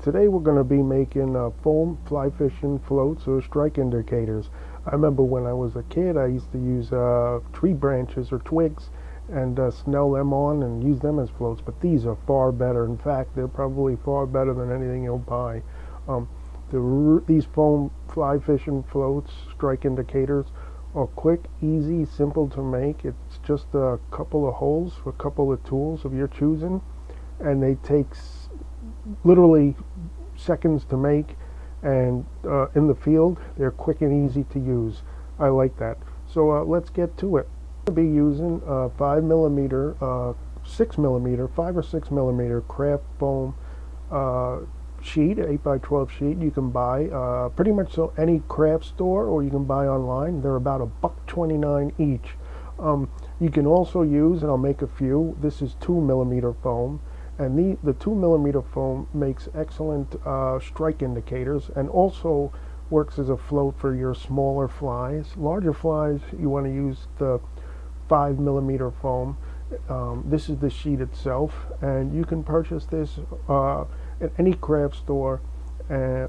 Today we're going to be making foam fly fishing floats or strike indicators. I remember when I was a kid I used to use tree branches or twigs and snell them on and use them as floats, but these are far better. In fact, they're probably far better than anything you'll buy. These foam fly fishing floats, strike indicators, are quick, easy, simple to make. It's just a couple of holes, a couple of tools of your choosing, and they take literally seconds to make, and in the field they're quick and easy to use. I like that. So let's get to it. I'm going to be using 5 millimeter, 6 millimeter, 5 or 6 millimeter craft foam sheet, 8 by 12 sheet. You can buy pretty much any craft store, or you can buy online. They're about $1.29 each. You can also use, and I'll make a few, this is 2 millimeter foam. And the 2 millimeter foam makes excellent strike indicators, and also works as a float for your smaller flies. Larger flies, you want to use the 5 millimeter foam. This is the sheet itself, and you can purchase this at any craft store,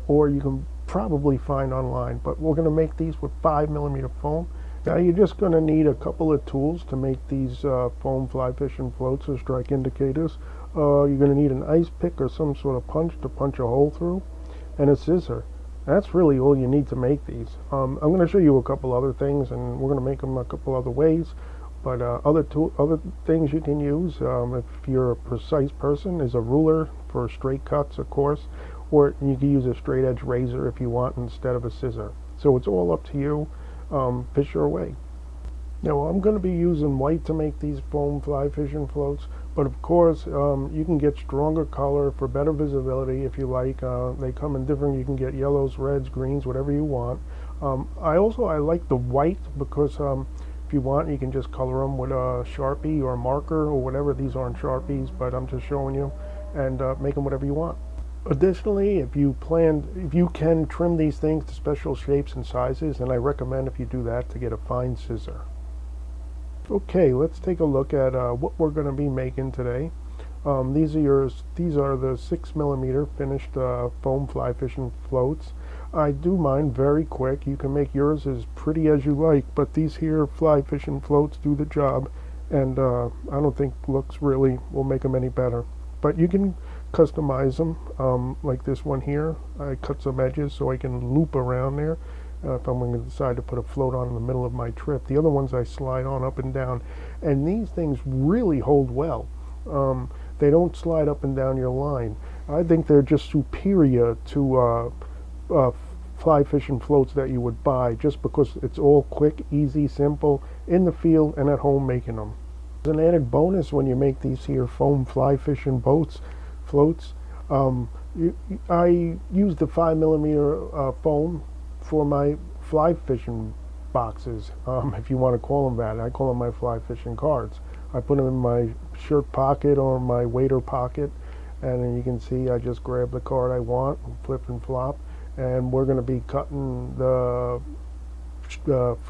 or you can probably find online. But we're going to make these with 5 millimeter foam. Now you're just going to need a couple of tools to make these foam fly fishing floats or strike indicators. You're going to need an ice pick or some sort of punch to punch a hole through, and a scissor. That's really all you need to make these. I'm going to show you a couple other things, and we're going to make them a couple other ways. But other things you can use, if you're a precise person, is a ruler for straight cuts, of course, or you can use a straight edge razor if you want instead of a scissor. So it's all up to you. Fish your way. Now I'm going to be using white to make these foam fly fishing floats, but of course you can get stronger color for better visibility if you like. They come in different, you can get yellows, reds, greens, whatever you want. I like the white because if you want, you can just color them with a Sharpie or a marker or whatever. These aren't Sharpies, but I'm just showing you, and make them whatever you want. Additionally, if you can trim these things to special shapes and sizes, and I recommend, if you do that, to get a fine scissor. Okay, let's take a look at what we're going to be making today. These are the 6 millimeter finished foam fly fishing floats. I do mine very quick. You can make yours as pretty as you like, but these here fly fishing floats do the job, and I don't think looks really will make them any better. But you can customize them, like this one here. I cut some edges so I can loop around there if I'm going to decide to put a float on in the middle of my trip. The other ones I slide on up and down, and these things really hold well. They don't slide up and down your line. I think they're just superior to fly fishing floats that you would buy, just because it's all quick, easy, simple, in the field and at home making them. As an added bonus, when you make these here foam fly fishing floats, I use the 5 millimeter foam for my fly fishing boxes, if you want to call them that. I call them my fly fishing cards. I put them in my shirt pocket or my wader pocket, and then you can see I just grab the card I want, flip and flop, and we're going to be cutting the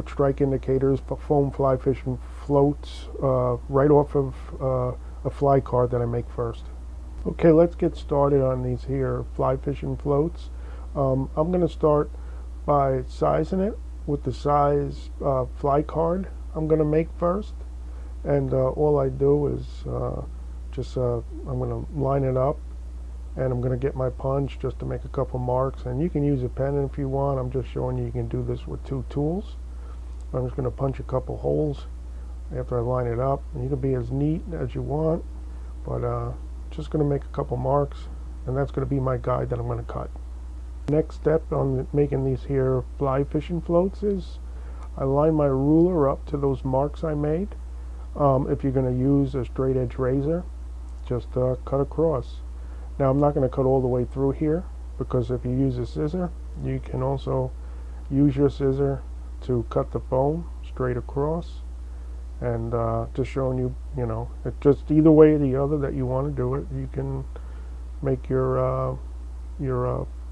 strike indicators for foam fly fishing floats right off of a fly card that I make first. Okay, let's get started on these here fly fishing floats. I'm going to start by sizing it with the size fly card I'm going to make first, and all I do is I'm going to line it up, and I'm going to get my punch just to make a couple marks, and you can use a pen if you want. I'm just showing you can do this with 2 tools. I'm just going to punch a couple holes after I line it up, and you can be as neat as you want, but just going to make a couple marks, and that's going to be my guide that I'm going to cut. Next step on making these here fly fishing floats is I line my ruler up to those marks I made. If you're going to use a straight edge razor, just cut across. Now I'm not going to cut all the way through here, because if you use a scissor, you can also use your scissor to cut the foam straight across. And just showing you, it just either way or the other that you want to do it, you can make your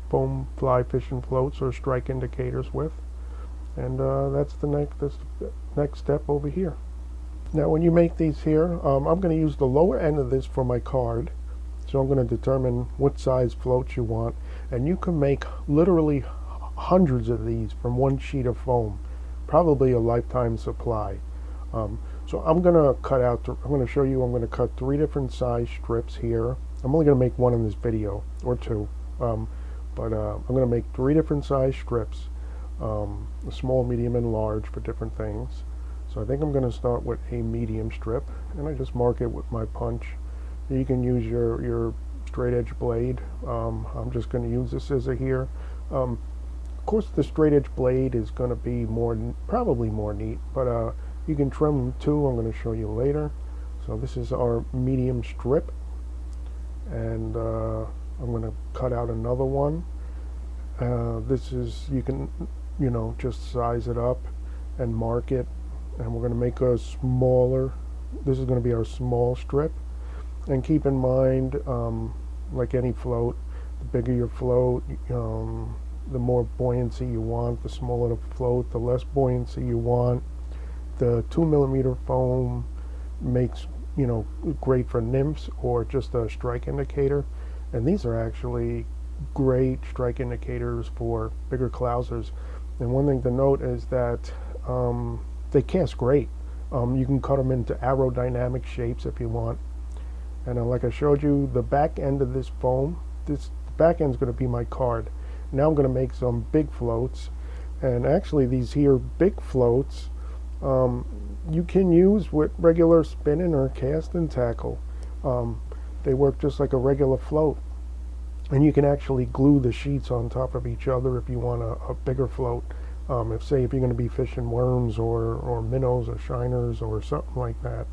foam fly fishing floats or strike indicators with. And that's the next step over here. Now when you make these here, I'm going to use the lower end of this for my card, So I'm going to determine what size floats you want, and you can make literally hundreds of these from one sheet of foam, probably a lifetime supply. So I'm going to cut out, I'm going to show you, I'm going to cut 3 different size strips here. I'm only going to make one in this video, or 2, I'm going to make 3 different size strips, small, medium, and large for different things. So I think I'm going to start with a medium strip, and I just mark it with my punch. You can use your straight edge blade. I'm just going to use the scissor here. Of course, the straight edge blade is going to be probably more neat, but you can trim them too. I'm going to show you later. So this is our medium strip, and I'm going to cut out another one. This is, you can, just size it up and mark it, and we're going to make a smaller. This is going to be our small strip. And keep in mind, like any float, the bigger your float, the more buoyancy you want. The smaller the float, the less buoyancy you want. The 2mm foam makes, great for nymphs or just a strike indicator. And these are actually great strike indicators for bigger clousers. And one thing to note is that they cast great. You can cut them into aerodynamic shapes if you want. And like I showed you, the back end of this foam, this back end is going to be my card. Now I'm going to make some big floats. And actually these here big floats, you can use with regular spinning or casting tackle. They work just like a regular float. And you can actually glue the sheets on top of each other if you want a bigger float. If you're going to be fishing worms or minnows or shiners or something like that.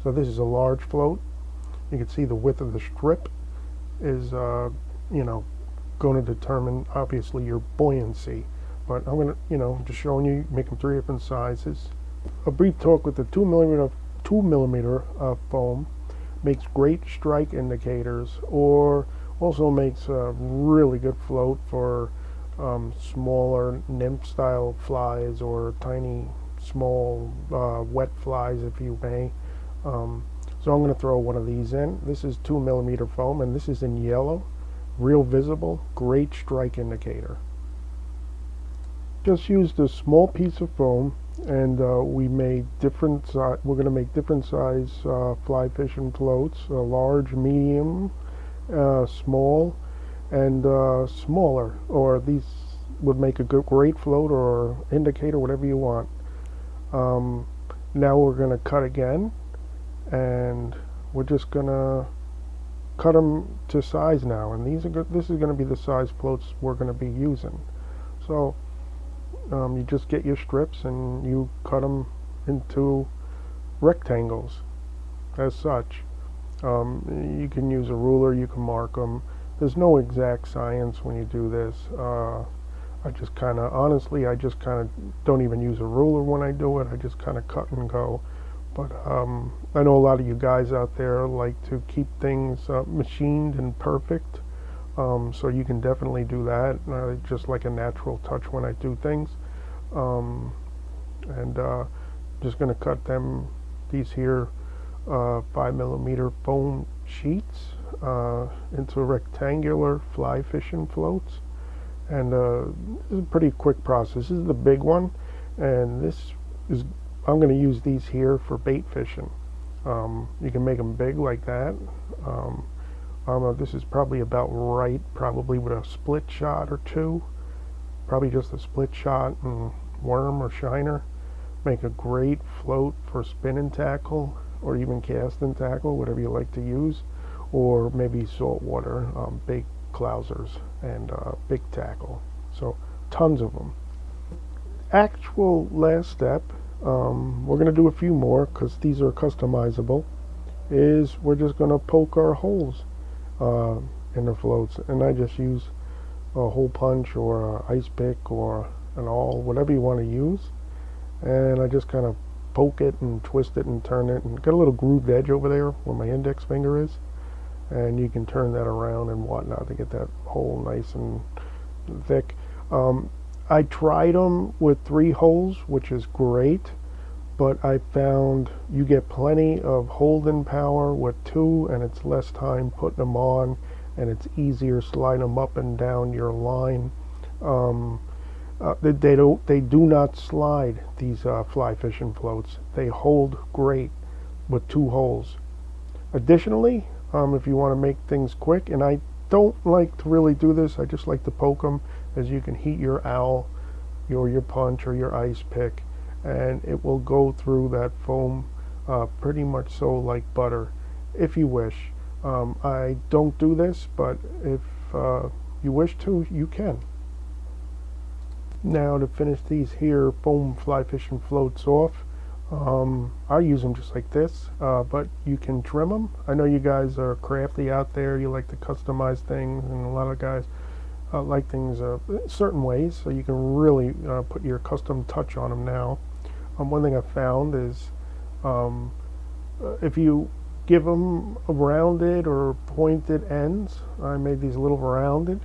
So this is a large float. You can see the width of the strip is, going to determine obviously your buoyancy. But I'm going to, just showing you, make them 3 different sizes. A brief talk with the 2mm foam makes great strike indicators, or also makes a really good float for smaller nymph style flies or tiny small wet flies, if you may. So I'm going to throw one of these in. This is 2mm foam, and this is in yellow, real visible, great strike indicator. Just used a small piece of foam, and we made different we're going to make different size fly fishing floats, large, medium, small, and smaller. Or these would make a great float or indicator, whatever you want. Now we're going to cut again. And we're just gonna cut them to size now, and these are this is going to be the size floats we're going to be using. So you just get your strips and you cut them into rectangles as such. You can use a ruler, you can mark them. There's no exact science when you do this. I just kind of, honestly, I just kind of don't even use a ruler when I do it. I just kind of cut and go. But I know a lot of you guys out there like to keep things machined and perfect, so you can definitely do that. Just like a natural touch when I do things. Just going to cut these here 5mm foam sheets into rectangular fly fishing floats. And this is a pretty quick process. This is the big one, and I'm going to use these here for bait fishing. You can make them big like that. This is probably about right, probably with a split shot or 2. Probably just a split shot and worm or shiner. Make a great float for spinning tackle or even casting tackle, whatever you like to use. Or maybe saltwater, big clousers and big tackle. So tons of them. Actual last step, we're going to do a few more because these are customizable, is we're just going to poke our holes in the floats, and I just use a hole punch or a ice pick or an awl, whatever you want to use, and I just kind of poke it and twist it and turn it, and get a little grooved edge over there where my index finger is, and you can turn that around and whatnot to get that hole nice and thick. I tried them with 3 holes, which is great, but I found you get plenty of holding power with two, and it's less time putting them on, and it's easier sliding them up and down your line. Um, they do not slide, these fly fishing floats. They hold great with two holes. Additionally, if you want to make things quick, and I don't like to really do this, I just like to poke them, as you can heat your owl, your punch, or your ice pick, and it will go through that foam pretty much so like butter, if you wish. I don't do this, but if you wish to, you can. Now, to finish these here foam fly fishing floats off, I use them just like this, but you can trim them. I know you guys are crafty out there. You like to customize things, and a lot of guys like things certain ways, so you can really put your custom touch on them now. One thing I found is if you give them rounded or pointed ends, I made these a little rounded,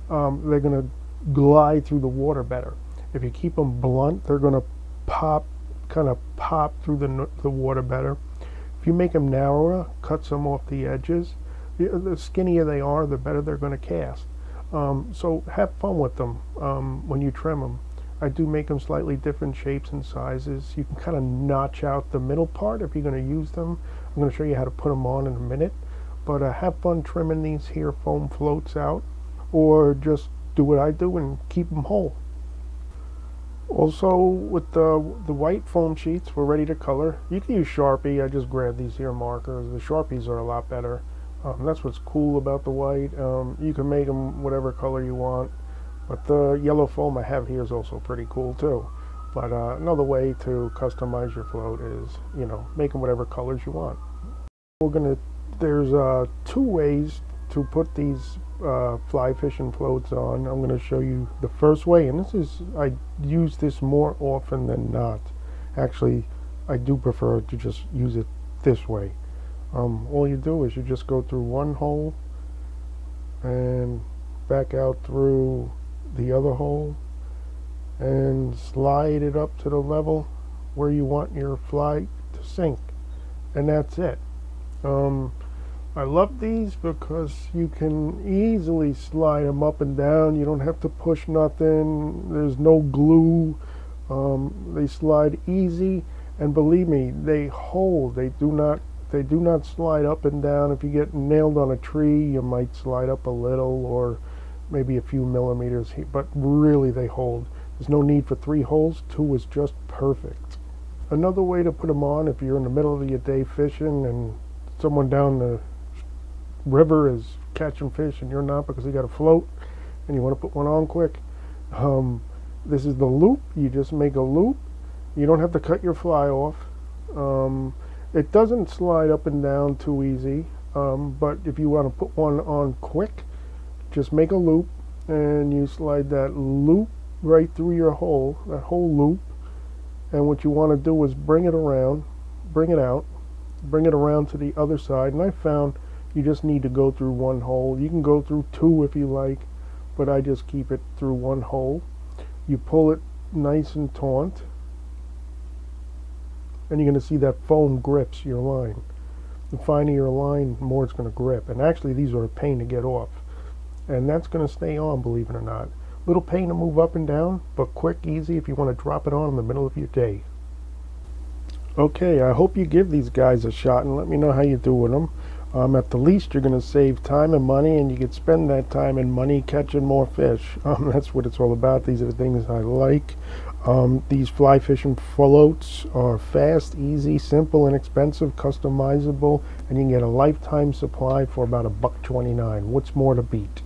they're going to glide through the water better. If you keep them blunt, they're going to kind of pop through the water better. If you make them narrower, cut some off the edges, the skinnier they are, the better they're going to cast. So have fun with them when you trim them. I do make them slightly different shapes and sizes. You can kind of notch out the middle part if you're going to use them. I'm going to show you how to put them on in a minute. But have fun trimming these here foam floats out, or just do what I do and keep them whole. Also, with the white foam sheets, we're ready to color. You can use Sharpie. I just grabbed these here markers. The Sharpies are a lot better. That's what's cool about the white. You can make them whatever color you want. But the yellow foam I have here is also pretty cool too. But another way to customize your float is, make them whatever colors you want. There's two ways to put these fly fishing floats on. I'm going to show you the first way, and I use this more often than not. Actually, I do prefer to just use it this way. All you do is you just go through one hole and back out through the other hole and slide it up to the level where you want your fly to sink, and that's it. I love these because you can easily slide them up and down. You don't have to push nothing. There's no glue. They slide easy, and believe me, they hold. They do not slide up and down. If you get nailed on a tree, you might slide up a little, or maybe a few millimeters, but really they hold. There's no need for 3 holes. 2 is just perfect. Another way to put them on, if you're in the middle of your day fishing and someone down the river is catching fish and you're not, because you got a float and you want to put one on quick, this is the loop. You just make a loop. You don't have to cut your fly off. It doesn't slide up and down too easy, but if you want to put one on quick, just make a loop and you slide that loop right through your hole, that whole loop. And what you want to do is bring it around, bring it out, bring it around to the other side. And I found you just need to go through one hole. You can go through 2 if you like, but I just keep it through one hole. You pull it nice and taut, and you're going to see that foam grips your line. The finer your line, the more it's going to grip. And actually, these are a pain to get off. And that's going to stay on, believe it or not. Little pain to move up and down, but quick, easy if you want to drop it on in the middle of your day. Okay, I hope you give these guys a shot and let me know how you do with them. At the least, you're going to save time and money, and you can spend that time and money catching more fish. That's what it's all about. These are the things I like. These fly fishing floats are fast, easy, simple, inexpensive, customizable, and you can get a lifetime supply for about $1.29. What's more to beat?